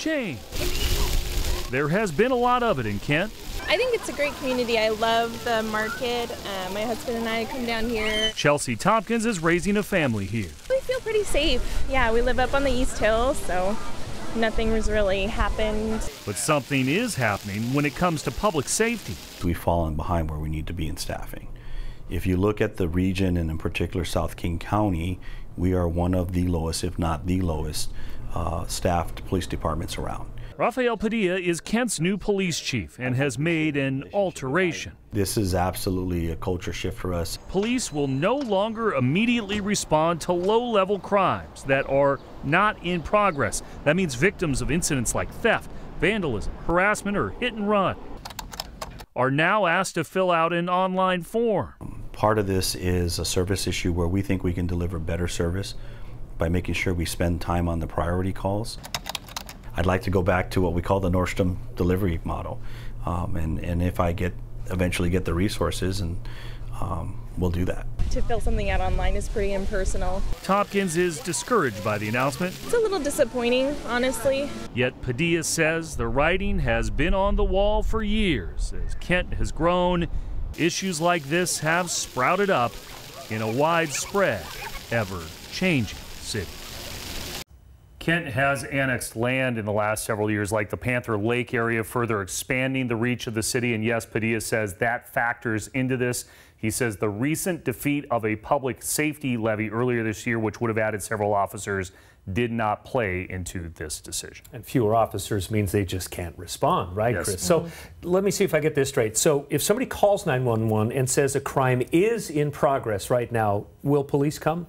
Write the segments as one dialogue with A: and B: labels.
A: change. There has been a lot of it in Kent.
B: I think it's a great community. I love the market. My husband and I come down here.
A: Chelsea Tompkins is raising a family here.
B: We feel pretty safe. Yeah, we live up on the East Hill, so nothing has really happened.
A: But something is happening when it comes to public safety.
C: We've fallen behind where we need to be in staffing. If you look at the region, and in particular South King County, we are one of the lowest, if not the lowest, staffed police departments around.
A: Rafael Padilla is Kent's new police chief and has made an alteration.
C: This is absolutely a culture shift for us.
A: Police will no longer immediately respond to low-level crimes that are not in progress. That means victims of incidents like theft, vandalism, harassment, or hit and run are now asked to fill out an online form.
C: Part of this is a service issue where we think we can deliver better service by making sure we spend time on the priority calls. I'd like to go back to what we call the Nordstrom delivery model, and if I eventually get the resources, and we'll do that.
B: To fill something out online is pretty impersonal.
A: Tompkins is discouraged by the announcement.
B: It's a little disappointing, honestly.
A: Yet Padilla says the writing has been on the wall for years. As Kent has grown, issues like this have sprouted up in a widespread, ever-changing city. Kent has annexed land in the last several years, like the Panther Lake area, further expanding the reach of the city. And yes, Padilla says that factors into this. He says the recent defeat of a public safety levy earlier this year, which would have added several officers, did not play into this decision.
D: And fewer officers means they just can't respond, right,
A: Yes.
D: Chris? So let me see if I get this straight. So if somebody calls 911 and says a crime is in progress right now, will police come?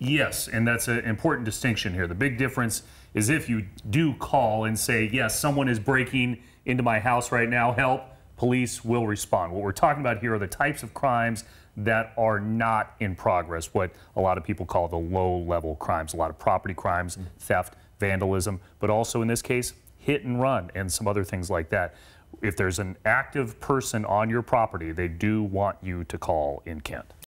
A: Yes, and that's an important distinction here. The big difference is if you do call and say, yes, someone is breaking into my house right now, help, police will respond. What we're talking about here are the types of crimes that are not in progress, what a lot of people call the low-level crimes, a lot of property crimes, theft, vandalism, but also in this case, hit and run and some other things like that. If there's an active person on your property, they do want you to call in Kent.